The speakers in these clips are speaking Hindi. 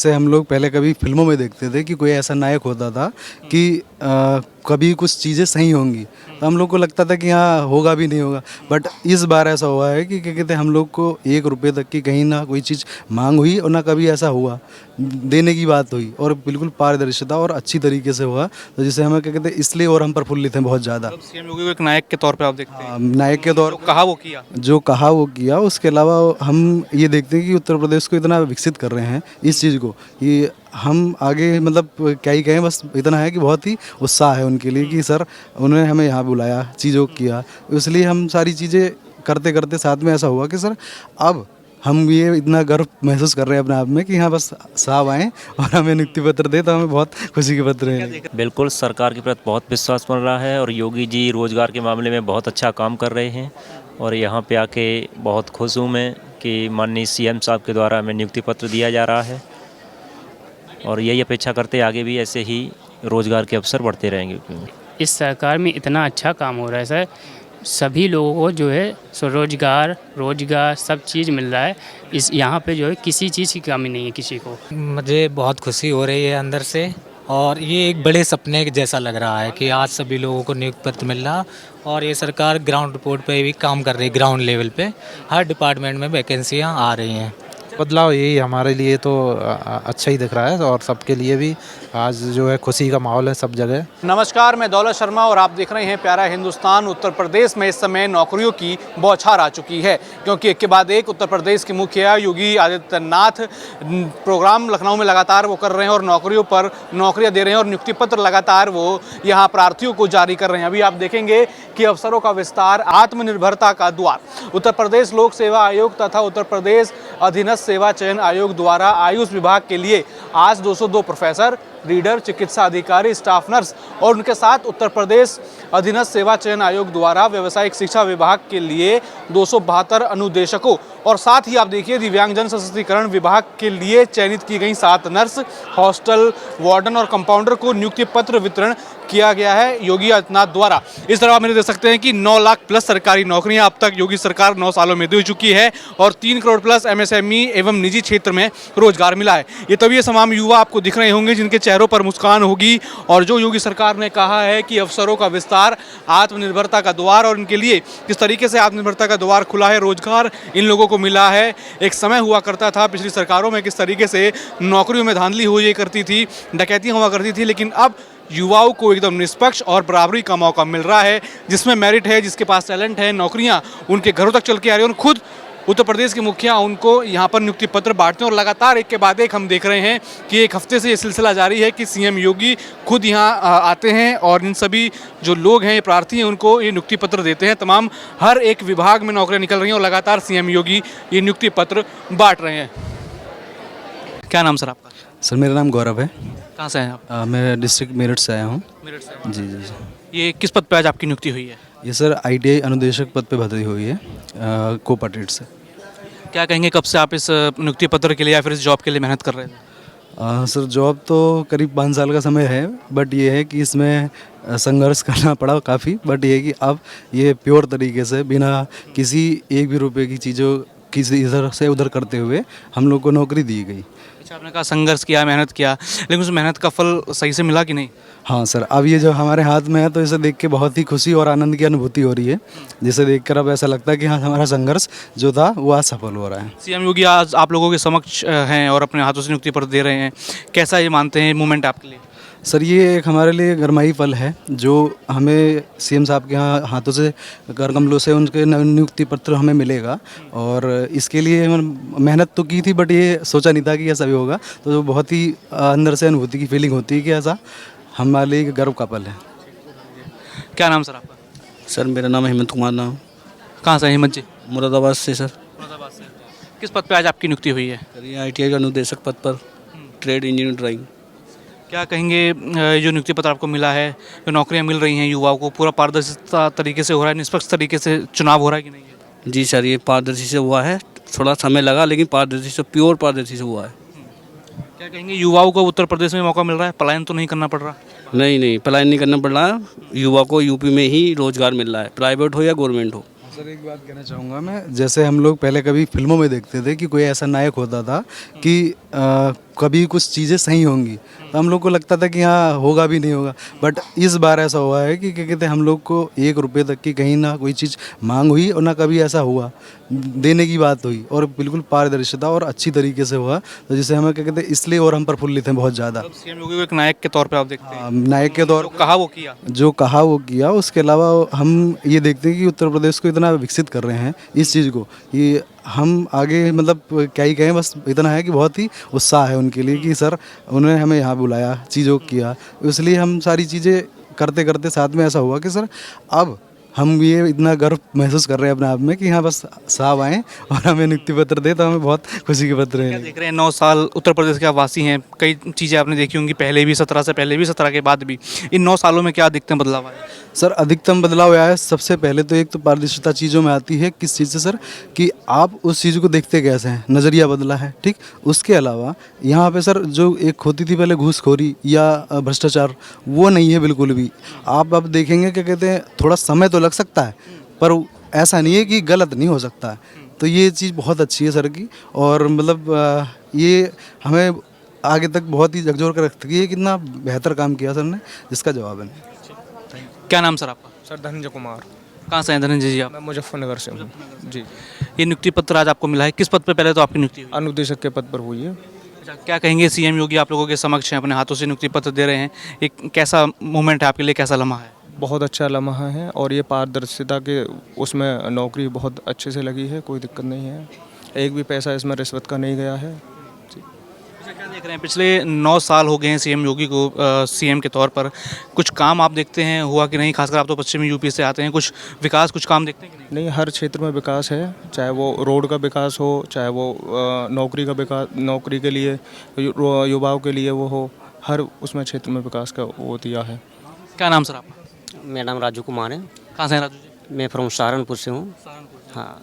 से हम लोग पहले कभी फिल्मों में देखते थे कि कोई ऐसा नायक होता था कि कभी कुछ चीज़ें सही होंगी, तो हम लोग को लगता था कि हाँ होगा भी नहीं होगा। बट इस बार ऐसा हुआ है कि क्या कहते हैं, हम लोग को 1 रुपये तक की कहीं ना कोई चीज़ मांग हुई और ना कभी ऐसा हुआ देने की बात हुई, और बिल्कुल पारदर्शिता और अच्छी तरीके से हुआ। तो जिसे हमें क्या कहते हैं इसलिए और हम प्रफुल्लित हैं बहुत ज़्यादा। मतलब सीएम योगी को एक नायक के तौर पे आप देखते हैं, नायक के तौर जो कहा वो किया। जो कहा वो किया। उसके अलावा हम ये देखते हैं कि उत्तर प्रदेश को इतना विकसित कर रहे हैं इस चीज़ को कि हम आगे मतलब क्या ही कहें, बस इतना है कि बहुत ही उत्साह है उनके लिए कि सर उन्होंने हमें यहाँ बुलाया, चीज़ों को किया, इसलिए हम सारी चीज़ें करते करते साथ में ऐसा हुआ कि सर अब हम ये इतना गर्व महसूस कर रहे हैं अपने आप में कि हाँ बस साहब आएँ और हमें नियुक्ति पत्र दे तो हमें बहुत खुशी के पत्र हैं। बिल्कुल सरकार के प्रति बहुत विश्वास बन रहा है और योगी जी रोज़गार के मामले में बहुत अच्छा काम कर रहे हैं और यहाँ पे आके बहुत खुश हूँ मैं कि माननीय सीएम साहब के द्वारा हमें नियुक्ति पत्र दिया जा रहा है और यही अपेक्षा करते आगे भी ऐसे ही रोज़गार के अवसर बढ़ते रहेंगे। इस सरकार में इतना अच्छा काम हो रहा है सर, सभी लोगों को जो है सो रोजगार सब चीज़ मिल रहा है। इस यहाँ पे जो है किसी चीज़ की कमी नहीं है किसी को। मुझे बहुत खुशी हो रही है अंदर से और ये एक बड़े सपने जैसा लग रहा है कि आज सभी लोगों को नियुक्ति पत्र मिल रहा और ये सरकार ग्राउंड रिपोर्ट पे भी काम कर रही है। ग्राउंड लेवल पे हर डिपार्टमेंट में वैकेंसियाँ आ रही हैं। बदलाव यही हमारे लिए तो अच्छा ही दिख रहा है और सबके लिए भी आज जो है खुशी का माहौल है सब जगह। नमस्कार, मैं दौलत शर्मा और आप देख रहे हैं प्यारा हिंदुस्तान। उत्तर प्रदेश में इस समय नौकरियों की बौछार आ चुकी है क्योंकि एक के बाद एक उत्तर प्रदेश के मुखिया योगी आदित्यनाथ प्रोग्राम लखनऊ में लगातार वो कर रहे हैं और नौकरियों पर नौकरियां दे रहे हैं और नियुक्ति पत्र लगातार वो यहाँ प्रार्थियों को जारी कर रहे हैं। अभी आप देखेंगे कि अवसरों का विस्तार, आत्मनिर्भरता का द्वार। उत्तर प्रदेश लोक सेवा आयोग तथा उत्तर प्रदेश अधीनस्थ सेवा चयन आयोग द्वारा आयुष विभाग के लिए आज 202 प्रोफेसर, रीडर, चिकित्सा अधिकारी, स्टाफ नर्स और उनके साथ उत्तर प्रदेश अधीनस्थ सेवा चयन आयोग द्वारा व्यावसायिक शिक्षा विभाग के लिए 272 अनुदेशकों और साथ ही आप देखिए दिव्यांगजन सशक्तिकरण विभाग के लिए चयनित की गई 7 नर्स, हॉस्टल वार्डन और कंपाउंडर को नियुक्ति पत्र वितरण किया गया है योगी आदित्यनाथ द्वारा। इस तरह आप मेरे देख सकते हैं कि 9 लाख प्लस सरकारी नौकरियां अब तक योगी सरकार 9 सालों में दे चुकी है और 3 करोड़ प्लस एमएसएमई एवं निजी क्षेत्र में रोजगार मिला है। ये तभी तमाम युवा आपको दिख रहे होंगे जिनके चेहरों पर मुस्कान होगी और जो योगी सरकार ने कहा है कि अवसरों का विस्तार, आत्मनिर्भरता का द्वार और इनके लिए किस तरीके से आत्मनिर्भरता का द्वार खुला है, रोजगार इन लोगों को मिला है। एक समय हुआ करता था पिछली सरकारों में किस तरीके से नौकरियों में धांधली हुई करती थी, डकैतियां हुआ करती थी, लेकिन अब युवाओं को एकदम निष्पक्ष और बराबरी का मौका मिल रहा है। जिसमें मेरिट है, जिसके पास टैलेंट है, नौकरियां उनके घरों तक चल के आ रही है और खुद उत्तर प्रदेश के मुखिया उनको यहाँ पर नियुक्ति पत्र बांटते हैं और लगातार एक के बाद एक हम देख रहे हैं कि एक हफ्ते से ये सिलसिला जारी है कि सीएम योगी खुद यहाँ आते हैं और इन सभी जो लोग हैं, ये प्रार्थी हैं, उनको ये नियुक्ति पत्र देते हैं। तमाम हर एक विभाग में नौकरियाँ निकल रही हैं और लगातार सीएम योगी ये नियुक्ति पत्र बांट रहे हैं। क्या नाम सर आपका? सर मेरा नाम गौरव है। कहाँ से हैं आप? मैं डिस्ट्रिक्ट मेरठ से आया हूँ। मेरठ से। जी जी जी। ये किस पद पे आज आपकी नियुक्ति हुई है? ये सर ITI अनुदेशक पद पे भर्ती हुई है कोपा ट्रेड से। क्या कहेंगे, कब से आप इस नियुक्ति पत्र के लिए या फिर इस जॉब के लिए मेहनत कर रहे थे? सर जॉब तो करीब 5 साल का समय है, बट ये है कि इसमें संघर्ष करना पड़ा काफ़ी। बट ये है कि अब ये प्योर तरीके से बिना किसी 1 भी रुपये की चीज़ों किसी इधर से उधर करते हुए हम लोग को नौकरी दी गई। अच्छा, आपने कहा संघर्ष किया, मेहनत किया, लेकिन उस मेहनत का फल सही से मिला कि नहीं? हाँ सर, अब ये जो हमारे हाथ में है तो इसे देख के बहुत ही खुशी और आनंद की अनुभूति हो रही है, जिसे देखकर अब ऐसा लगता है कि हाँ हमारा संघर्ष जो था वो आज सफल हो रहा है। सीएम योगी आज आप लोगों के समक्ष हैं और अपने हाथों से नियुक्ति पत्र दे रहे हैं, कैसा ये मानते हैं मूवमेंट आपके लिए? सर ये एक हमारे लिए गरमाई पल है जो हमें सीएम साहब के यहाँ हाथों से कर कमलों से उनके नियुक्ति पत्र हमें मिलेगा और इसके लिए मेहनत तो की थी, बट ये सोचा नहीं था कि ऐसा भी होगा। तो बहुत ही अंदर से अनुभूति की फीलिंग होती है कि ऐसा हमारे लिए गर्व का पल है। क्या नाम सर आपका? सर मेरा नाम हेमंत कुमार नाम। कहाँ से हेमंत जी? मुरादाबाद से सर। मुरादाबाद से। किस पद पे आज आपकी नियुक्ति हुई है? सर ये ITI का अनुदेशक पद पर, ट्रेड इंजीनियर ड्राइंग। क्या कहेंगे, जो नियुक्ति पत्र आपको मिला है, जो नौकरियां मिल रही हैं युवाओं को, पूरा पारदर्शिता तरीके से हो रहा है, निष्पक्ष तरीके से चुनाव हो रहा है कि नहीं है? जी सर, ये पारदर्शी से हुआ है, थोड़ा समय लगा लेकिन पारदर्शी से, प्योर पारदर्शी से हुआ है। क्या कहेंगे, युवाओं को उत्तर प्रदेश में मौका मिल रहा है, पलायन तो नहीं करना पड़ रहा? नहीं, पलायन नहीं करना पड़ रहा, युवा को यूपी में ही रोजगार मिल रहा है, प्राइवेट हो या गवर्नमेंट हो। सर एक बात कहना चाहूँगा मैं, जैसे हम लोग पहले कभी फिल्मों में देखते थे कि कोई ऐसा नायक होता था कि कभी कुछ चीज़ें सही होंगी, तो हम लोग को लगता था कि हाँ होगा भी नहीं होगा, बट इस बार ऐसा हुआ है कि क्या कहते हैं हम लोग को 1 रुपये तक की कहीं ना कोई चीज़ मांग हुई और ना कभी ऐसा हुआ देने की बात हुई, और बिल्कुल पारदर्शिता और अच्छी तरीके से हुआ, तो जिसे हमें क्या कहते हैं इसलिए और हम प्रफुल्लित हैं बहुत ज़्यादा। सीएम योगी को एक नायक के तौर पे आप देखते हैं, नायक के तौर जो कहा वो किया। जो कहा वो किया, उसके अलावा हम ये देखते हैं कि उत्तर प्रदेश को इतना विकसित कर रहे हैं इस चीज़ को कि हम आगे मतलब क्या ही कहें, बस इतना है कि बहुत ही उत्साह है उनके लिए कि सर उन्होंने हमें यहाँ बुलाया, चीज़ों को किया, इसलिए हम सारी चीज़ें करते करते साथ में ऐसा हुआ कि सर अब हम ये इतना गर्व महसूस कर रहे हैं अपने आप में कि हाँ बस साहब आएँ और हमें नियुक्ति पत्र दे, तो हमें बहुत खुशी के पत्र क्या हैं। देख रहे हैं, 9 साल उत्तर प्रदेश के आप वासी हैं, कई चीज़ें आपने देखी होंगी, पहले भी 17 से पहले भी 17 के बाद भी, इन 9 सालों में क्या अधिकतम बदलाव आया? सर अधिकतम बदलाव आया है, सबसे पहले तो एक तो पारदर्शिता चीज़ों में आती है, किस चीज़ से सर कि आप उस चीज़ को देखते कैसे हैं, नज़रिया बदला है, ठीक। उसके अलावा यहाँ पे सर जो एक होती थी पहले घूसखोरी या भ्रष्टाचार, वो नहीं है बिल्कुल भी। आप अब देखेंगे क्या कहते हैं थोड़ा समय तो लग सकता है, पर ऐसा नहीं है कि गलत नहीं हो सकता है, तो ये चीज़ बहुत अच्छी है सर की, और मतलब ये हमें आगे तक बहुत ही झकझोर कर रखती है, कितना बेहतर काम किया सर ने, जिसका जवाब है। क्या नाम सर आपका? सर धनंजय कुमार, कहाँ से हैं धनंजय जी आप? मैं मुजफ्फरनगर से हूँ जी। ये नियुक्ति पत्र आज आपको मिला है, किस पद पे पहले तो आपकी नियुक्ति हुई? अनुदेशक के पद पर हुई है। अच्छा, क्या कहेंगे, सीएम योगी आप लोगों के समक्ष हैं, अपने हाथों से नियुक्ति पत्र दे रहे हैं, एक कैसा मोमेंट है आपके लिए, कैसा लम्हा है? बहुत अच्छा लम्हा है, और ये पारदर्शिता के उसमें नौकरी बहुत अच्छे से लगी है, कोई दिक्कत नहीं है, एक भी पैसा इसमें रिश्वत का नहीं गया है। अच्छा, क्या देख रहे हैं, पिछले 9 साल हो गए हैं सीएम योगी को सीएम के तौर पर, कुछ काम आप देखते हैं हुआ कि नहीं? खासकर आप तो पश्चिमी यूपी से आते हैं, कुछ विकास कुछ काम देखते हैं कि नहीं? नहीं, हर क्षेत्र में विकास है, चाहे वो रोड का विकास हो, चाहे वो नौकरी का विकास, नौकरी के लिए युवाओं के लिए वो हो, हर उसमें क्षेत्र में विकास का वो दिया है। क्या नाम सर आपका? मेरा नाम राजू कुमार है। कहाँ से हैं राजू जी? मैं फ्रॉम सहारनपुर से हूँ। हाँ,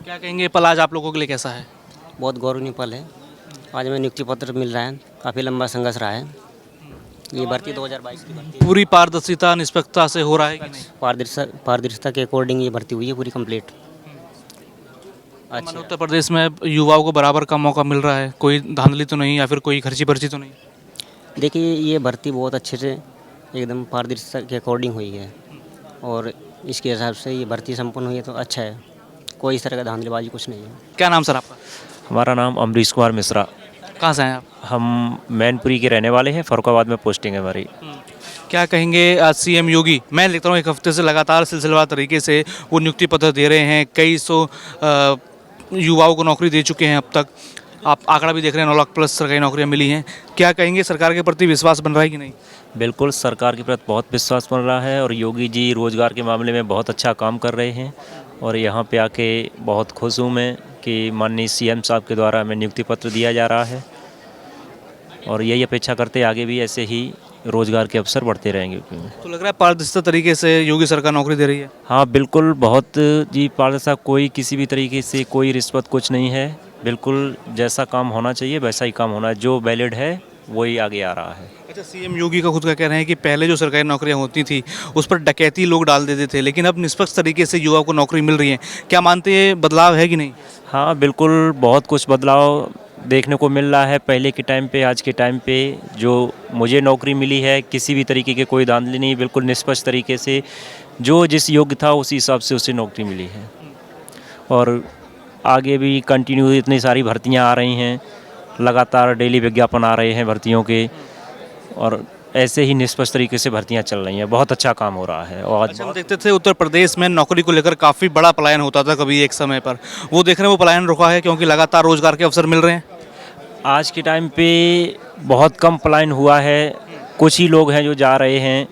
क्या कहेंगे, पल आज आप लोगों के लिए कैसा है? बहुत गौरवनीय पल है। आज हमें नियुक्ति पत्र मिल रहा है, काफ़ी लंबा संघर्ष रहा है। ये भर्ती 2022 की भर्ती पूरी पारदर्शिता निष्पक्षता से हो रहा है कि नहीं? पारदर्शिता के अकॉर्डिंग ये भर्ती हुई है, पूरी कंप्लीट। अच्छा, उत्तर प्रदेश में युवाओं को बराबर का मौका मिल रहा है, कोई धांधली तो नहीं या फिर कोई खर्ची पर्ची तो नहीं? देखिए, ये भर्ती बहुत अच्छे से एकदम पारदर्शिता के अकॉर्डिंग हुई है, और इसके हिसाब से ये भर्ती संपन्न हुई है, तो अच्छा है, कोई इस तरह का धांधलीबाजी कुछ नहीं है। क्या नाम सर आपका? हमारा नाम अमरीश कुमार मिश्रा। कहाँ से हैं आप? हम मैनपुरी के रहने वाले हैं, फरुखाबाद में पोस्टिंग है हमारी। क्या कहेंगे, आज सीएम योगी, मैं लिखता हूँ 1 हफ्ते से लगातार सिलसिलेवार तरीके से वो नियुक्ति पत्र दे रहे हैं, कई सौ युवाओं को नौकरी दे चुके हैं अब तक, आप आंकड़ा भी देख रहे हैं 9 लाख प्लस सरकारी नौकरियां मिली हैं, क्या कहेंगे, सरकार के प्रति विश्वास बन रहा है कि नहीं? बिल्कुल, सरकार के प्रति बहुत विश्वास बन रहा है, और योगी जी रोज़गार के मामले में बहुत अच्छा काम कर रहे हैं, और यहाँ पे आके बहुत खुश हूँ मैं कि माननीय सीएम साहब के द्वारा हमें नियुक्ति पत्र दिया जा रहा है, और यही अपेक्षा करते आगे भी ऐसे ही रोज़गार के अवसर बढ़ते रहेंगे। तो लग रहा है पारदर्शिता तरीके से योगी सरकार नौकरी दे रही है? हाँ बिल्कुल, बहुत जी पारदर्शिता, कोई किसी भी तरीके से कोई रिश्वत कुछ नहीं है, बिल्कुल जैसा काम होना चाहिए वैसा ही काम होना है, जो वैलिड है वही आगे आ रहा है। अच्छा, सीएम योगी का खुद का कह रहे हैं कि पहले जो सरकारी नौकरियां होती थी उस पर डकैती लोग डाल देते थे, लेकिन अब निष्पक्ष तरीके से युवाओं को नौकरी मिल रही है, क्या मानते हैं बदलाव है कि नहीं? हाँ बिल्कुल, बहुत कुछ बदलाव देखने को मिल रहा है, पहले के टाइम पे आज के टाइम पे। जो मुझे नौकरी मिली है, किसी भी तरीके के कोई धांधली नहीं, बिल्कुल निष्पक्ष तरीके से जो जिस योग्य था उसी हिसाब से उसे नौकरी मिली है, और आगे भी कंटिन्यू इतनी सारी भर्तियां आ रही हैं, लगातार डेली विज्ञापन आ रहे हैं भर्तियों के, और ऐसे ही निष्पक्ष तरीके से भर्तियां चल रही हैं, बहुत अच्छा काम हो रहा है। और अच्छा, हम देखते थे उत्तर प्रदेश में नौकरी को लेकर काफ़ी बड़ा पलायन होता था कभी एक समय पर, वो देख रहे हैं वो पलायन रुका है क्योंकि लगातार रोजगार के अवसर मिल रहे हैं? आज के टाइम पे बहुत कम पलायन हुआ है, कुछ ही लोग हैं जो जा रहे हैं,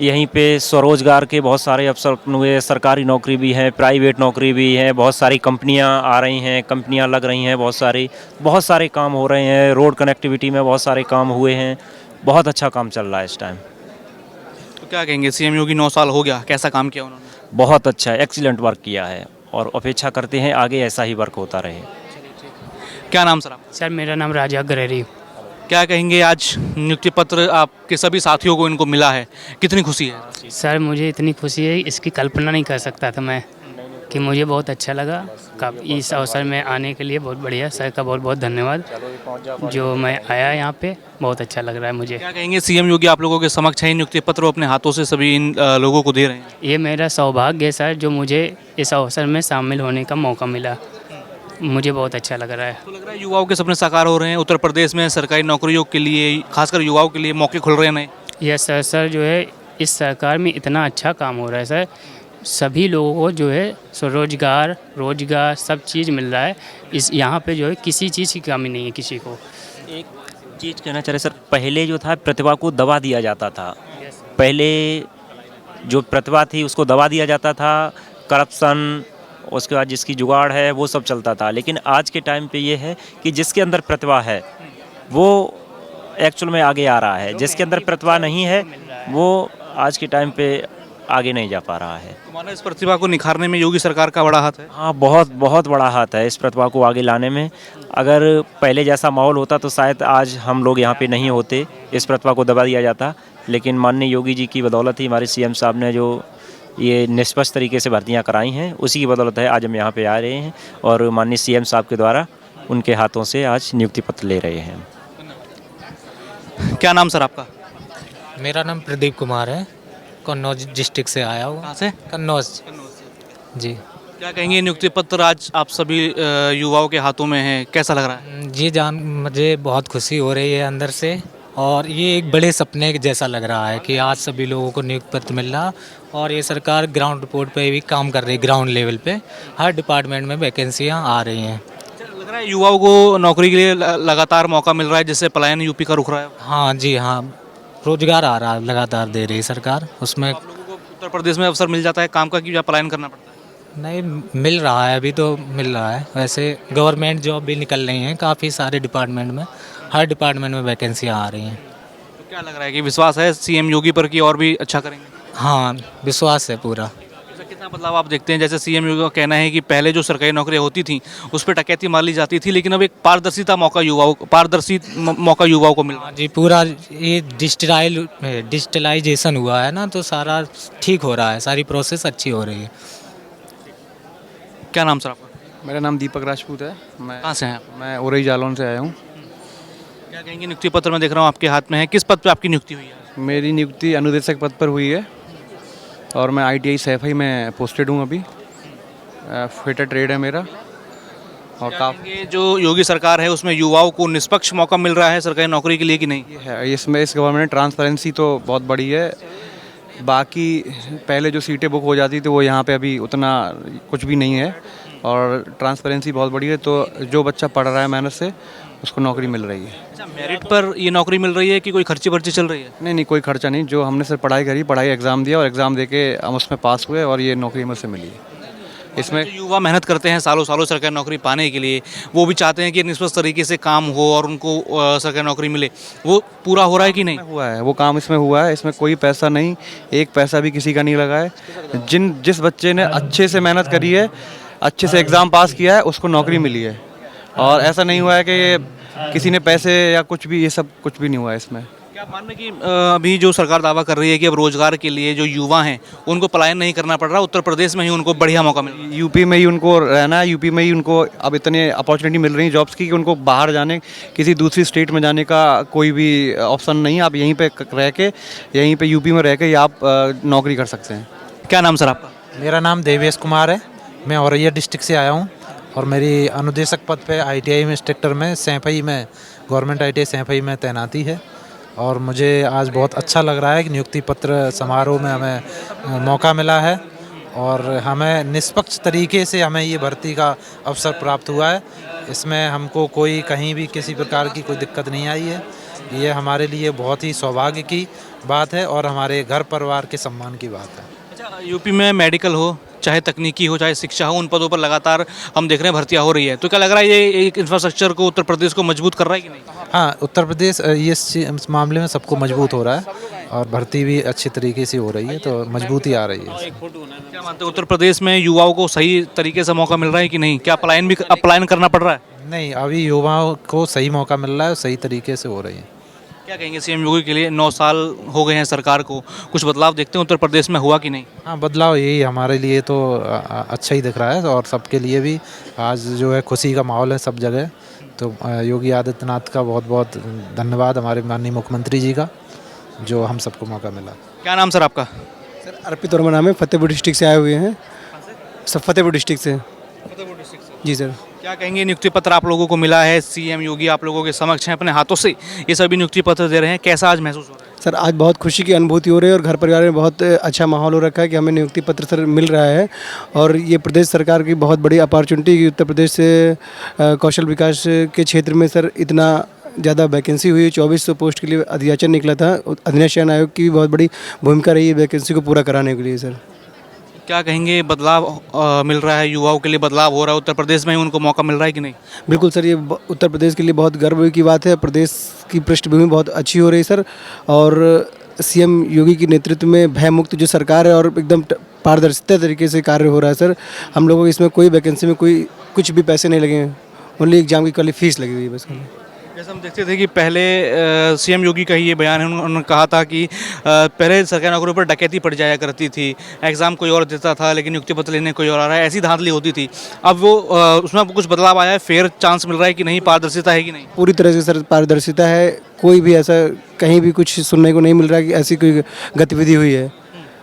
यहीं पे स्वरोजगार के बहुत सारे अवसर हुए, सरकारी नौकरी भी है, प्राइवेट नौकरी भी है, बहुत सारी कंपनियां आ रही हैं, कंपनियां लग रही हैं, बहुत सारे काम हो रहे हैं, रोड कनेक्टिविटी में बहुत सारे काम हुए हैं, बहुत अच्छा काम चल रहा है इस टाइम। तो क्या कहेंगे, सीएम योगी 9 साल हो गया, कैसा काम किया उन्होंने? बहुत अच्छा, एक्सीलेंट वर्क किया है, और अपेक्षा करते हैं आगे ऐसा ही वर्क होता रहे। क्या नाम सर आपका? सर मेरा नाम राजा गरेरी। क्या कहेंगे, आज नियुक्ति पत्र आपके सभी साथियों को इनको मिला है, कितनी खुशी है? सर मुझे इतनी खुशी है, इसकी कल्पना नहीं कर सकता था मैं कि मुझे बहुत अच्छा लगा। इस अवसर में आने के लिए बहुत बढ़िया, सर का बहुत बहुत धन्यवाद। जो मैं आया यहाँ पे, बहुत अच्छा लग रहा है मुझे। क्या कहेंगे, सीएम योगी आप लोगों के समक्ष है, नियुक्ति पत्र अपने हाथों से सभी इन लोगों को दे रहे हैं? ये मेरा सौभाग्य है सर, जो मुझे इस अवसर में शामिल होने का मौका मिला। मुझे बहुत अच्छा लग रहा है। तो लग रहा है युवाओं के सपने साकार हो रहे हैं, उत्तर प्रदेश में सरकारी नौकरियों के लिए, खासकर युवाओं के लिए मौके खुल रहे हैं नए। यस सर जो है इस सरकार में इतना अच्छा काम हो रहा है सर, सभी लोगों को जो है सो रोजगार सब चीज़ मिल रहा है। इस यहाँ पे जो है किसी चीज़ की कमी नहीं है किसी को। एक चीज़ कहना चाह रहे सर, पहले जो था प्रतिभा को दबा दिया जाता था। पहले जो प्रतिभा थी उसको दबा दिया जाता था, करप्शन, उसके बाद जिसकी जुगाड़ है वो सब चलता था। लेकिन आज के टाइम पे ये है कि जिसके अंदर प्रतिभा है वो एक्चुअल में आगे आ रहा है, जिसके अंदर प्रतिभा नहीं है वो आज के टाइम पे आगे नहीं जा पा रहा है। तो मानो इस प्रतिभा को निखारने में योगी सरकार का बड़ा हाथ है। हाँ, बहुत बहुत बड़ा हाथ है इस प्रतिभा को आगे लाने में। अगर पहले जैसा माहौल होता तो शायद आज हम लोग यहाँ पे नहीं होते, इस प्रतिभा को दबा दिया जाता। लेकिन माननीय योगी जी की बदौलत ही, हमारे सीएम साहब ने जो ये निष्पक्ष तरीके से भर्तियाँ कराई हैं, उसी की बदौलत है आज हम यहाँ पे आ रहे हैं और माननीय सीएम साहब के द्वारा उनके हाथों से आज नियुक्ति पत्र ले रहे हैं। क्या नाम सर आपका? मेरा नाम प्रदीप कुमार है, कन्नौज डिस्ट्रिक्ट से आया हूँ। कहाँ से? कन्नौज जी। क्या कहेंगे, नियुक्ति पत्र आज आप सभी युवाओं के हाथों में है, कैसा लग रहा है? जी मुझे बहुत खुशी हो रही है अंदर से, और ये एक बड़े सपने जैसा लग रहा है कि आज सभी लोगों को नियुक्ति पत्र मिल रहा, और ये सरकार ग्राउंड रिपोर्ट पे भी काम कर रही है। ग्राउंड लेवल पे हर डिपार्टमेंट में वैकेंसियाँ आ रही हैं। लग रहा है युवाओं को नौकरी के लिए लगातार मौका मिल रहा है, जिससे पलायन यूपी का रुक रहा है। हाँ जी हाँ, रोजगार आ रहा है, लगातार दे रही है सरकार। उसमें आप लोगों को उत्तर प्रदेश में अवसर मिल जाता है काम का कि या पलायन करना पड़ता है? नहीं, मिल रहा है, अभी तो मिल रहा है। वैसे गवर्नमेंट जॉब भी निकल रही हैं काफ़ी सारे डिपार्टमेंट में, हर डिपार्टमेंट में वैकेंसियाँ आ रही हैं। तो क्या लग रहा है कि विश्वास है सीएम योगी पर कि और भी अच्छा करेंगे? हाँ, विश्वास है पूरा। ऐसा कितना बदलाव आप देखते हैं? जैसे सीएम योगी का कहना है कि पहले जो सरकारी नौकरियां होती थी उस पर डकैती मार ली जाती थी, लेकिन अब एक पारदर्शी मौका युवाओं को मिल रहा है। हाँ जी, पूरा ये डिजिटलाइजेशन हुआ है ना, तो सारा ठीक हो रहा है, सारी प्रोसेस अच्छी हो रही है। क्या नाम सर आपका? मेरा नाम दीपक राजपूत है। कहाँ से हैं आप? मैं उरई जालौन से आया हूँ। क्या कहेंगे, नियुक्ति पत्र मैं देख रहा हूँ आपके हाथ में है, किस पद पे आपकी नियुक्ति हुई है? मेरी नियुक्ति अनुदेशक पद पर हुई है और मैं ITI सैफई में पोस्टेड हूँ अभी। फिटर ट्रेड है मेरा। और कहेंगे जो योगी सरकार है उसमें युवाओं को निष्पक्ष मौका मिल रहा है सरकारी नौकरी के लिए कि नहीं? है इसमें, इस गवर्नमेंट में ट्रांसपेरेंसी तो बहुत बड़ी है। बाकी पहले जो सीटें बुक हो जाती थी वो यहाँ पे अभी उतना कुछ भी नहीं है, और ट्रांसपेरेंसी बहुत बड़ी है। तो जो बच्चा पढ़ रहा है मेहनत से, उसको नौकरी मिल रही है। अच्छा, मेरिट पर ये नौकरी मिल रही है कि कोई खर्ची पर्ची चल रही है? नहीं, कोई खर्चा नहीं। जो हमने सिर्फ पढ़ाई करी, पढ़ाई एग्ज़ाम दिया और एग्ज़ाम दे के हम उसमें पास हुए और ये नौकरी मुझसे मिली है। इसमें जो युवा मेहनत करते हैं सालों सालों सरकारी नौकरी पाने के लिए, वो भी चाहते हैं कि निष्पक्ष तरीके से काम हो और उनको सरकारी नौकरी मिले, वो पूरा हो रहा है कि नहीं? हुआ है, वो काम इसमें हुआ है। इसमें कोई पैसा नहीं, एक पैसा भी किसी का नहीं लगा है। जिस बच्चे ने अच्छे से मेहनत करी है, अच्छे से एग्ज़ाम पास किया है, उसको नौकरी मिली है। और ऐसा नहीं हुआ है कि ये किसी ने पैसे या कुछ भी, ये सब कुछ भी नहीं हुआ है इसमें। क्या आप मान रहे हैं कि अभी जो सरकार दावा कर रही है कि अब रोजगार के लिए जो युवा हैं उनको पलायन नहीं करना पड़ रहा, उत्तर प्रदेश में ही उनको बढ़िया मौका मिल रहा है? यूपी में ही उनको रहना है, यूपी में ही उनको अब इतने अपॉर्चुनिटी मिल रही है जॉब्स की कि उनको बाहर जाने, किसी दूसरी स्टेट में जाने का कोई भी ऑप्शन नहीं है। आप यहीं पे रह के, यहीं पे यूपी में रह के आप नौकरी कर सकते हैं। क्या नाम सर आपका? मेरा नाम देवेश कुमार है, मैं औरैया डिस्ट्रिक्ट से आया हूँ और मेरी अनुदेशक पद पे ITI में इंस्ट्रक्टर में सैफई में, गवर्नमेंट ITI सैफई में तैनाती है। और मुझे आज बहुत अच्छा लग रहा है कि नियुक्ति पत्र समारोह में हमें मौका मिला है और हमें निष्पक्ष तरीके से हमें ये भर्ती का अवसर प्राप्त हुआ है। इसमें हमको कोई कहीं भी किसी प्रकार की कोई दिक्कत नहीं आई है। ये हमारे लिए बहुत ही सौभाग्य की बात है और हमारे घर परिवार के सम्मान की बात है। अच्छा, यूपी में मेडिकल हो, चाहे तकनीकी हो, चाहे शिक्षा हो, उन पदों पर लगातार हम देख रहे हैं भर्तियां हो रही है, तो क्या लग रहा है ये एक इंफ्रास्ट्रक्चर को, उत्तर प्रदेश को मजबूत कर रहा है कि नहीं? हाँ, उत्तर प्रदेश इस मामले में सबको मजबूत हो रहा है और भर्ती भी अच्छी तरीके से हो रही है, तो मजबूती आ रही है। क्या मानते हैं, उत्तर प्रदेश में युवाओं को सही तरीके से मौका मिल रहा है कि नहीं? क्या पलायन करना पड़ रहा है? नहीं, अभी युवाओं को सही मौका मिल रहा है, सही तरीके से हो रही है। क्या कहेंगे सीएम योगी के लिए 9 साल हो गए हैं सरकार को, कुछ बदलाव देखते हैं उत्तर प्रदेश में हुआ कि नहीं? हाँ, बदलाव यही हमारे लिए तो अच्छा ही दिख रहा है और सबके लिए भी आज जो है खुशी का माहौल है सब जगह। तो योगी आदित्यनाथ का बहुत बहुत धन्यवाद हमारे माननीय मुख्यमंत्री जी का, जो हम सबको मौका मिला। क्या नाम सर आपका? सर अर्पित वर्मा नाम है, फतेहपुर डिस्ट्रिक्ट से आए हुए हैं। सब फतेहपुर डिस्ट्रिक्ट से। जी सर। क्या कहेंगे नियुक्ति पत्र आप लोगों को मिला है, सीएम योगी आप लोगों के समक्ष हैं, अपने हाथों से ये सभी नियुक्ति पत्र दे रहे हैं, कैसा आज महसूस हो रहा है? सर आज बहुत खुशी की अनुभूति हो रही है और घर परिवार में बहुत अच्छा माहौल हो रखा है कि हमें नियुक्ति पत्र सर मिल रहा है। और ये प्रदेश सरकार की बहुत बड़ी अपॉर्चुनिटी कि उत्तर प्रदेश से कौशल विकास के क्षेत्र में सर इतना ज़्यादा वैकेंसी हुई है। 2400 पोस्ट के लिए अधियाचन निकला था। अधिनियम आयोग की भी बहुत बड़ी भूमिका रही है वैकेंसी को पूरा कराने के लिए सर। क्या कहेंगे बदलाव मिल रहा है, युवाओं के लिए बदलाव हो रहा है उत्तर प्रदेश में, उनको मौका मिल रहा है कि नहीं? बिल्कुल सर, ये उत्तर प्रदेश के लिए बहुत गर्व की बात है। प्रदेश की पृष्ठभूमि बहुत अच्छी हो रही है सर। और सीएम योगी के नेतृत्व में भय मुक्त जो सरकार है और एकदम पारदर्शिता तरीके से कार्य हो रहा है सर। हम लोगों को इसमें कोई वैकेंसी में कोई कुछ भी पैसे नहीं लगे हैं, ओनली एग्जाम की खाली फीस लगी हुई है बस। जैसे हम देखते थे कि पहले सीएम योगी का ही ये बयान है, उन्होंने कहा था कि पहले सरकारी नौकरियों पर डकैती पड़ जाया करती थी, एग्ज़ाम कोई और देता था लेकिन नियुक्ति पत्र लेने कोई और आ रहा है, ऐसी धांधली होती थी। अब वो उसमें कुछ बदलाव आया है, फेयर चांस मिल रहा है कि नहीं, पारदर्शिता है कि नहीं? पूरी तरह से सर पारदर्शिता है। कोई भी ऐसा कहीं भी कुछ सुनने को नहीं मिल रहा कि ऐसी कोई गतिविधि हुई है।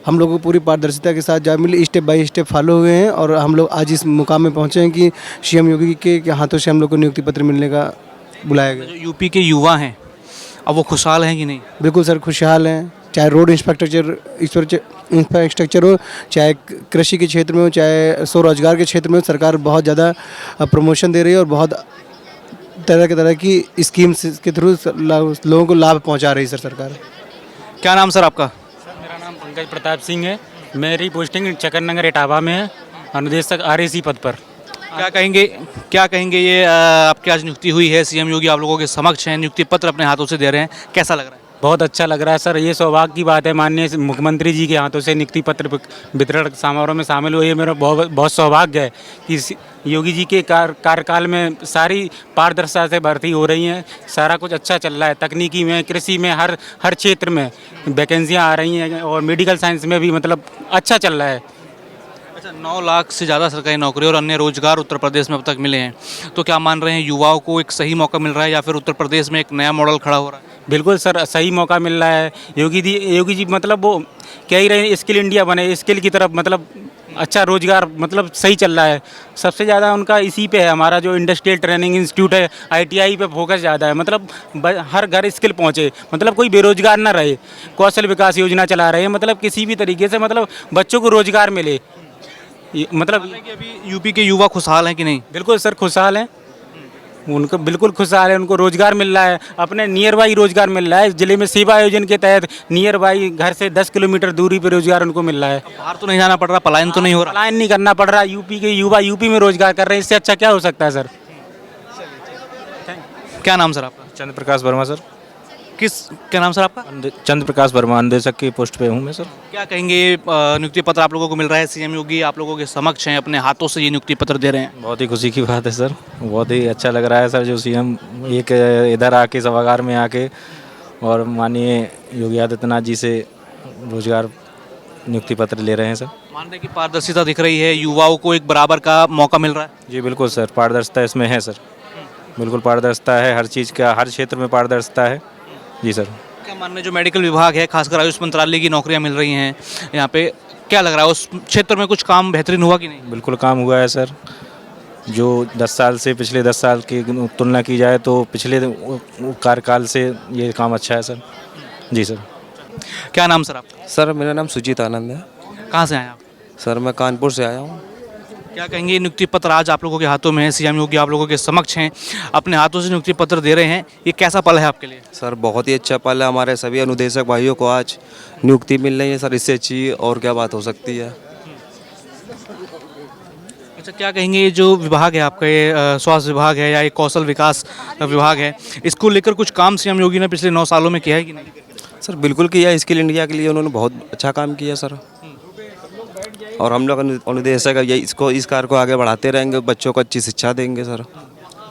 हम लोग को पूरी पारदर्शिता के साथ जहाँ मिली स्टेप बाय स्टेप फॉलो हुए हैं और हम लोग आज इस मुकाम में पहुँचे हैं कि सीएम योगी के हाथों से हम लोग को नियुक्ति पत्र मिलने का बुलाया गया। जो यूपी के युवा हैं अब वो खुशहाल हैं कि नहीं? बिल्कुल सर खुशहाल हैं। चाहे रोड इंफ्रास्ट्रक्चर हो, चाहे कृषि के क्षेत्र में हो, चाहे स्वरोजगार के क्षेत्र में हो, सरकार बहुत ज़्यादा प्रमोशन दे रही है और बहुत तरह की स्कीम्स के थ्रू लोगों को लाभ पहुंचा रही है सर सरकार। क्या नाम सर आपका? सर मेरा नाम पंकज प्रताप सिंह है। मेरी पोस्टिंग चक्करनगर इटावा में है, अनुदेशक RAC पद पर। क्या कहेंगे ये आपकी आज नियुक्ति हुई है, सीएम योगी आप लोगों के समक्ष हैं, नियुक्ति पत्र अपने हाथों से दे रहे हैं, कैसा लग रहा है? बहुत अच्छा लग रहा है सर। ये सौभाग्य की बात है, माननीय मुख्यमंत्री जी के हाथों से नियुक्ति पत्र वितरण समारोह में शामिल हुए। ये मेरा बहुत सौभाग्य है कि योगी जी के कार्यकाल में सारी पारदर्शिता से भर्ती हो रही हैं, सारा कुछ अच्छा चल रहा है। तकनीकी में, कृषि में, हर क्षेत्र में वैकेंसियाँ आ रही हैं और मेडिकल साइंस में भी मतलब अच्छा चल रहा है। अच्छा, 9 लाख से ज़्यादा सरकारी नौकरी और अन्य रोजगार उत्तर प्रदेश में अब तक मिले हैं, तो क्या मान रहे हैं युवाओं को एक सही मौका मिल रहा है या फिर उत्तर प्रदेश में एक नया मॉडल खड़ा हो रहा है? बिल्कुल सर, सही मौका मिल रहा है। योगी जी मतलब वो कह ही रहे हैं स्किल इंडिया बने, स्किल की तरफ मतलब अच्छा रोजगार मतलब सही चल रहा है। सबसे ज़्यादा उनका इसी पे है, हमारा जो इंडस्ट्रियल ट्रेनिंग इंस्टीट्यूट है ITI पे फोकस ज़्यादा है। मतलब हर घर स्किल पहुँचे, मतलब कोई बेरोजगार ना रहे। कौशल विकास योजना चला रहे हैं, मतलब किसी भी तरीके से मतलब बच्चों को रोजगार मिले। मतलब कि अभी यूपी के युवा खुशहाल हैं कि नहीं? बिल्कुल सर खुशहाल हैं, उनको बिल्कुल खुशहाल है। उनको रोजगार मिल रहा है, अपने नियर बाई रोजगार मिल रहा है। जिले में सेवा आयोजन के तहत नियर बाई घर से 10 किलोमीटर दूरी पर रोजगार उनको मिल रहा है। बाहर तो नहीं जाना पड़ रहा, पलायन तो नहीं हो रहा? पलायन नहीं करना पड़ रहा। यूपी के युवा यूपी में रोजगार कर रहे हैं, इससे अच्छा क्या हो सकता है सर? क्या नाम सर आपका? चंद्र प्रकाश वर्मा सर। क्या नाम सर आपका? चंद्र प्रकाश वर्मा, अनुदेशक की पोस्ट पे हूँ मैं सर। क्या कहेंगे नियुक्ति पत्र आप लोगों को मिल रहा है, सीएम योगी आप लोगों के समक्ष हैं, अपने हाथों से ये नियुक्ति पत्र दे रहे हैं? बहुत ही खुशी की बात है सर, बहुत ही अच्छा लग रहा है सर। जो सीएम एक इधर आके सभागार में आके और माननीय योगी आदित्यनाथ जी से रोजगार नियुक्ति पत्र ले रहे हैं सर। मान रहे कि पारदर्शिता दिख रही है, युवाओं को एक बराबर का मौका मिल रहा है? जी बिल्कुल सर, पारदर्शिता इसमें है सर, बिल्कुल पारदर्शिता है। हर चीज़ का, हर क्षेत्र में पारदर्शिता है जी सर। क्या मान रहे जो मेडिकल विभाग है, खासकर आयुष मंत्रालय की नौकरियां मिल रही हैं यहाँ पे, क्या लग रहा है उस क्षेत्र में कुछ काम बेहतरीन हुआ कि नहीं? बिल्कुल काम हुआ है सर। जो 10 साल से पिछले 10 साल की तुलना की जाए तो पिछले कार्यकाल से ये काम अच्छा है सर। जी सर। क्या नाम सर आपका? सर मेरा नाम सुजीत आनंद है। कहाँ से आए आप? सर मैं कानपुर से आया हूँ। क्या कहेंगे नियुक्ति पत्र आज आप लोगों के हाथों में है, सीएम योगी आप लोगों के समक्ष हैं, अपने हाथों से नियुक्ति पत्र दे रहे हैं, ये कैसा पल है आपके लिए? सर बहुत ही अच्छा पल है। हमारे सभी अनुदेशक भाइयों को आज नियुक्ति मिल रही है सर, इससे अच्छी और क्या बात हो सकती है। अच्छा, क्या कहेंगे ये जो विभाग है आपका, ये स्वास्थ्य विभाग है या ये कौशल विकास विभाग है, इसको लेकर कुछ काम सीएम योगी ने पिछले 9 सालों में किया है कि नहीं? सर बिल्कुल किया, स्किल इंडिया के लिए उन्होंने बहुत अच्छा काम किया सर। और हम लोग अनुदेशक इस कार्य को आगे बढ़ाते रहेंगे, बच्चों को अच्छी शिक्षा देंगे सर।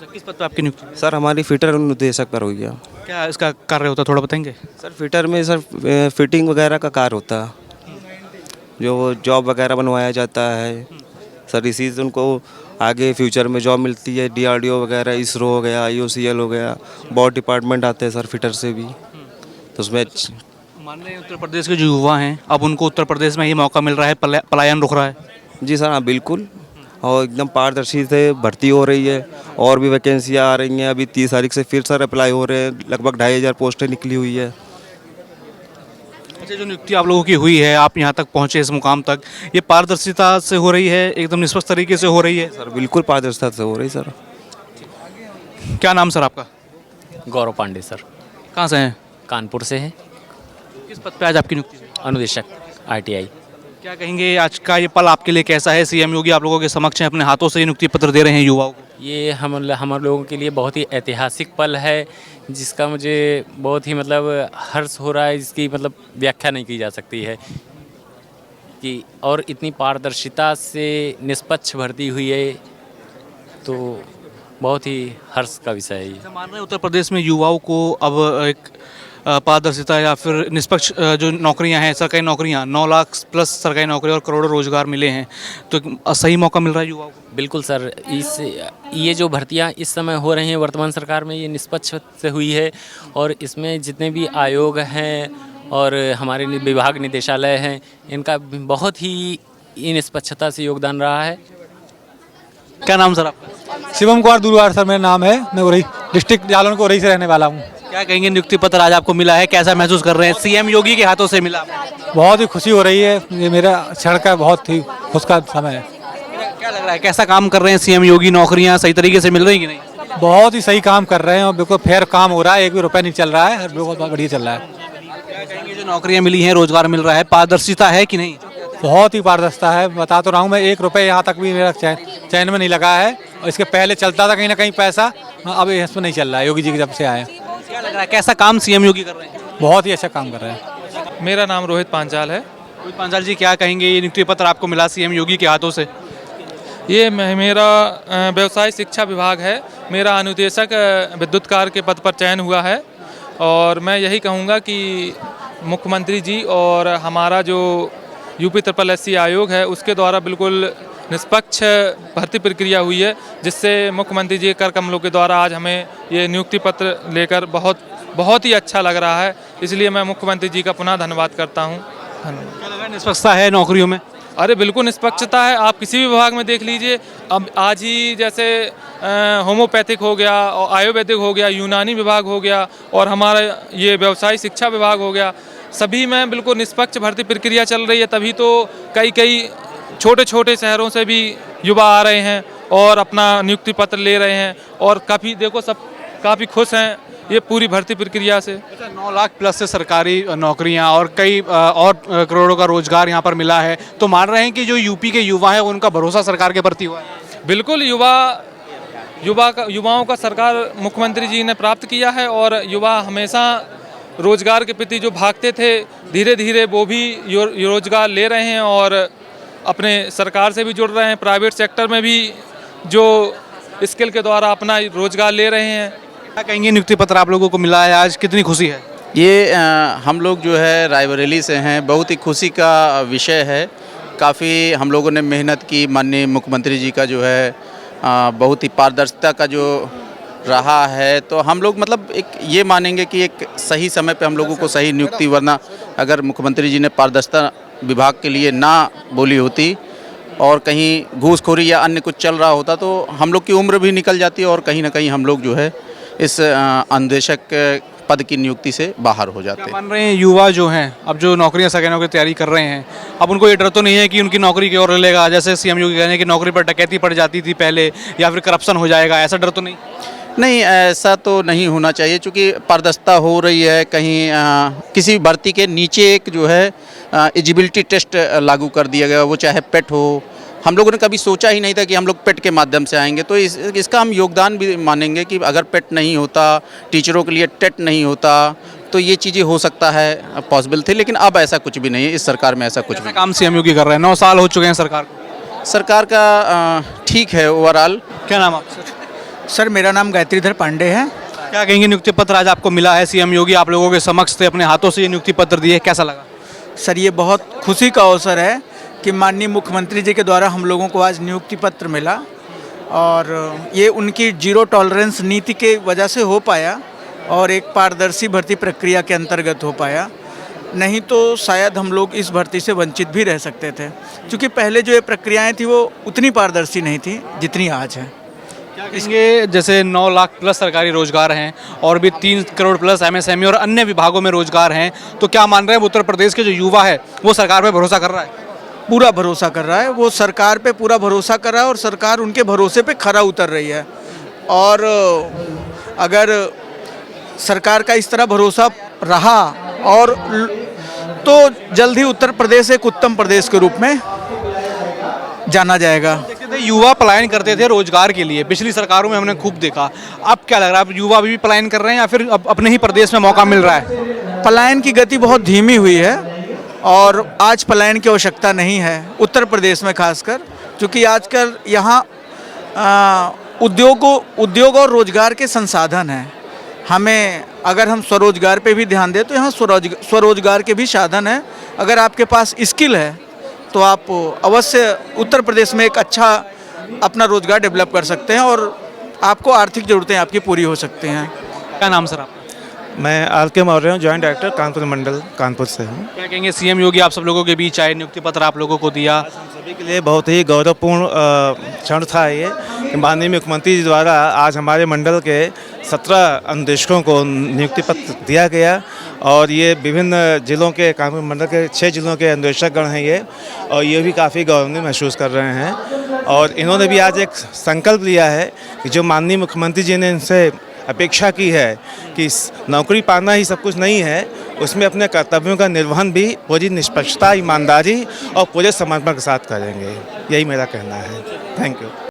किस पद पर आपकी नियुक्ति? सर हमारी फिटर अनुदेशक पर हुई है। क्या इसका कार्य होता है, थोड़ा बताएंगे? सर फिटर में सर फिटिंग वगैरह का कार्य होता है, जो जॉब वगैरह बनवाया जाता है सर, इसी से उनको आगे फ्यूचर में जॉब मिलती है। DRDO वगैरह, इसरो हो गया, IOCL हो गया, बहुत डिपार्टमेंट आते हैं सर फिटर से भी, तो उसमें मान रहे हैं उत्तर प्रदेश के जो युवा हैं अब उनको उत्तर प्रदेश में ही मौका मिल रहा है, पलायन रुक रहा है। जी सर हाँ बिल्कुल, और एकदम पारदर्शी से भर्ती हो रही है और भी वैकेंसियाँ आ रही हैं। अभी 30 तारीख से फिर सर अप्लाई हो रहे हैं, लगभग 2500 पोस्टें निकली हुई है। अच्छा, जो नियुक्ति आप लोगों की हुई है, आप यहाँ तक पहुँचे इस मुकाम तक, ये पारदर्शिता से हो रही है, एकदम निष्पक्ष तरीके से हो रही है? सर बिल्कुल पारदर्शिता से हो रही सर। क्या नाम सर आपका? गौरव पांडे सर। कहाँ से हैं? कानपुर से है। किस पद पे आज आपकी नियुक्ति हुई? अनुदेशक ITI। क्या कहेंगे आज का ये पल आपके लिए कैसा है? CM योगी आप लोगों के समक्ष हैं, अपने हाथों से ये नियुक्ति पत्र दे रहे हैं युवाओं को। ये हम लोगों के लिए बहुत ही ऐतिहासिक पल है, जिसका मुझे बहुत ही मतलब हर्ष हो रहा है, जिसकी मतलब व्याख्या नहीं की जा सकती है कि, और इतनी पारदर्शिता से निष्पक्ष भर्ती हुई है, तो बहुत ही हर्ष का विषय है ये। मान रहे हैं उत्तर प्रदेश में युवाओं को अब एक पारदर्शिता या फिर निष्पक्ष जो नौकरियां हैं, सरकारी नौकरियां, 9 लाख प्लस सरकारी नौकरी और करोड़ों रोजगार मिले हैं, तो सही मौका मिल रहा है युवाओं को? बिल्कुल सर, ये जो भर्तियां इस समय हो रही हैं वर्तमान सरकार में, ये निष्पक्ष से हुई है, और इसमें जितने भी आयोग हैं और हमारे विभाग निदेशालय हैं, इनका बहुत ही निष्पक्षता से योगदान रहा है। क्या नाम सर आपका? शिवम कुमार दुर्वार सर मेरा नाम है। मैं उरई डिस्ट्रिक्ट जालौन को उरई से रहने वाला हूँ। क्या कहेंगे, नियुक्ति पत्र आज आपको मिला है, कैसा महसूस कर रहे हैं? CM योगी के हाथों से मिला, बहुत ही खुशी हो रही है। ये मेरा क्षण का बहुत ही खुश का समय है। क्या लग रहा है, कैसा काम कर रहे हैं CM योगी? नौकरियां सही तरीके से मिल रही कि नहीं? बहुत ही सही काम कर रहे हैं और बिल्कुल फेयर काम हो रहा है, एक भी रुपया नहीं चल रहा है, बहुत बढ़िया चल रहा है। क्या कहेंगे, जो नौकरियां मिली हैं, रोजगार मिल रहा है, पारदर्शिता है कि नहीं? बहुत ही पारदर्शिता है, बता तो रहा हूँ मैं, 1 रुपये यहाँ तक भी मेरा चैन में नहीं लगा है, और इसके पहले चलता था कहीं ना कहीं पैसा, अब इसमें नहीं चल रहा है योगी जी की जब से आए। क्या लग रहा है, कैसा काम CM योगी कर रहे हैं? बहुत ही अच्छा काम कर रहे हैं। मेरा नाम रोहित पांचाल है। रोहित पांचाल जी, क्या कहेंगे, ये नियुक्ति पत्र आपको मिला CM योगी के हाथों से? ये मेरा व्यवसाय शिक्षा विभाग है, मेरा अनुदेशक विद्युत कार्य के पद पर चयन हुआ है, और मैं यही कहूँगा कि मुख्यमंत्री जी और हमारा जो UPSSC आयोग है, उसके द्वारा बिल्कुल निष्पक्ष भर्ती प्रक्रिया हुई है, जिससे मुख्यमंत्री जी के कर कमलों के द्वारा आज हमें ये नियुक्ति पत्र लेकर बहुत ही अच्छा लग रहा है। इसलिए मैं मुख्यमंत्री जी का पुनः धन्यवाद करता हूँ। धन्यवाद। क्या लग रहा है, निष्पक्षता है नौकरियों में? अरे बिल्कुल निष्पक्षता है, आप किसी भी विभाग में देख लीजिए। अब आज ही जैसे होम्योपैथिक हो गया, और आयुर्वेदिक हो गया, यूनानी विभाग हो गया, और हमारा ये व्यवसायिक शिक्षा विभाग हो गया, सभी में बिल्कुल निष्पक्ष भर्ती प्रक्रिया चल रही है। तभी तो कई छोटे छोटे शहरों से भी युवा आ रहे हैं और अपना नियुक्ति पत्र ले रहे हैं, और काफ़ी देखो सब काफ़ी खुश हैं ये पूरी भर्ती प्रक्रिया से। 9 लाख प्लस से सरकारी नौकरियां और कई और करोड़ों का रोजगार यहां पर मिला है, तो मान रहे हैं कि जो यूपी के युवा हैं उनका भरोसा सरकार के प्रति हुआ है? बिल्कुल, युवाओं का सरकार मुख्यमंत्री जी ने प्राप्त किया है, और युवा हमेशा रोजगार के प्रति जो भागते थे, धीरे धीरे वो भी रोजगार ले रहे हैं और अपने सरकार से भी जुड़ रहे हैं। प्राइवेट सेक्टर में भी जो स्किल के द्वारा अपना रोजगार ले रहे हैं। क्या कहेंगे, नियुक्ति पत्र आप लोगों को मिला है आज, कितनी खुशी है? ये हम लोग जो है रायबरेली से हैं, बहुत ही खुशी का विषय है। काफ़ी हम लोगों ने मेहनत की, माननीय मुख्यमंत्री जी का जो है बहुत ही पारदर्शिता का जो रहा है, तो हम लोग मतलब एक ये मानेंगे कि एक सही समय पे हम लोगों को सही नियुक्ति, वरना अगर मुख्यमंत्री जी ने पारदर्शिता विभाग के लिए ना बोली होती और कहीं घूसखोरी या अन्य कुछ चल रहा होता, तो हम लोग की उम्र भी निकल जाती और कहीं ना कहीं हम लोग जो है इस अनुदेशक पद की नियुक्ति से बाहर हो जाते हैं। मान रहे हैं युवा जो हैं, अब जो नौकरियां सरकारी नौकरी तैयारी कर रहे हैं, अब उनको ये डर तो नहीं है कि उनकी नौकरी की ओर लेगा, जैसे CM योगी कह रहे हैं कि नौकरी पर डकैती पड़ जाती थी पहले, या फिर करप्शन हो जाएगा, ऐसा डर तो नहीं? नहीं, ऐसा तो नहीं होना चाहिए, क्योंकि पारदर्शिता हो रही है। कहीं किसी भर्ती के नीचे एक जो है एलिजिबिलिटी टेस्ट लागू कर दिया गया, वो चाहे पेट हो। हम लोगों ने कभी सोचा ही नहीं था कि हम लोग पेट के माध्यम से आएंगे, तो इसका हम योगदान भी मानेंगे कि अगर पेट नहीं होता, टीचरों के लिए टेट नहीं होता, तो ये चीज़ें हो सकता है पॉसिबल थे, लेकिन अब ऐसा कुछ भी नहीं है। इस सरकार में ऐसा कुछ भी काम CM योगी कर रहे हैं, 9 साल हो चुके हैं सरकार को। सरकार का ठीक है ओवरऑल। क्या नाम आपका? सर मेरा नाम गायत्रीधर पांडे है। क्या कहेंगे, नियुक्ति पत्र आज आपको मिला है, सीएम योगी आप लोगों के समक्ष थे, अपने हाथों से ये नियुक्ति पत्र दिए, कैसा लगा? सर ये बहुत खुशी का अवसर है कि माननीय मुख्यमंत्री जी के द्वारा हम लोगों को आज नियुक्ति पत्र मिला और ये उनकी जीरो टॉलरेंस नीति के वजह से हो पाया और एक पारदर्शी भर्ती प्रक्रिया के अंतर्गत हो पाया, नहीं तो शायद हम लोग इस भर्ती से वंचित भी रह सकते थे, क्योंकि पहले जो ये प्रक्रियाएं थी वो उतनी पारदर्शी नहीं थी जितनी आज है। इसके जैसे 9 लाख प्लस सरकारी रोजगार हैं और भी 3 करोड़ प्लस एमएसएमई और अन्य विभागों में रोजगार हैं, तो क्या मान रहे हैं उत्तर प्रदेश के जो युवा है वो सरकार पे भरोसा कर रहा है? पूरा भरोसा कर रहा है, वो सरकार पे पूरा भरोसा कर रहा है और सरकार उनके भरोसे पे खरा उतर रही है। और अगर सरकार का इस तरह भरोसा रहा और तो जल्द ही उत्तर प्रदेश एक उत्तम प्रदेश के रूप में जाना जाएगा। युवा पलायन करते थे रोजगार के लिए, पिछली सरकारों में हमने खूब देखा, अब क्या लग रहा है, अब युवा भी पलायन कर रहे हैं या फिर अब अपने ही प्रदेश में मौका मिल रहा है? पलायन की गति बहुत धीमी हुई है और आज पलायन की आवश्यकता नहीं है उत्तर प्रदेश में खासकर, क्योंकि आजकल यहाँ उद्योग और रोजगार के संसाधन हैं। हमें अगर हम स्वरोजगार पे भी ध्यान दें तो यहाँ स्वरोजगार के भी साधन हैं। अगर आपके पास स्किल है तो आप अवश्य उत्तर प्रदेश में एक अच्छा अपना रोजगार डेवलप कर सकते हैं और आपको आर्थिक ज़रूरतें आपकी पूरी हो सकती हैं। क्या नाम सर आपका? मैं आर.के. मौर्य हूँ, जॉइंट डायरेक्टर कानपुर मंडल कानपुर से हूँ। क्या कहेंगे, सीएम योगी आप सब लोगों के बीच आए, नियुक्ति पत्र आप लोगों को दिया, सभी के लिए बहुत ही गौरवपूर्ण क्षण था ये कि माननीय मुख्यमंत्री जी द्वारा आज हमारे मंडल के 17 अनुदेशकों को नियुक्ति पत्र दिया गया और ये विभिन्न जिलों के कानपुर मंडल के 6 जिलों के अनुदेशक गण हैं ये, और ये भी काफ़ी गौरवान्वित महसूस कर रहे हैं। और इन्होंने भी आज एक संकल्प लिया है कि जो माननीय मुख्यमंत्री जी ने इनसे अपेक्षा की है कि नौकरी पाना ही सब कुछ नहीं है, उसमें अपने कर्तव्यों का निर्वहन भी पूरी निष्पक्षता, ईमानदारी और पूरे समर्पण के साथ करेंगे। यही मेरा कहना है। Thank you.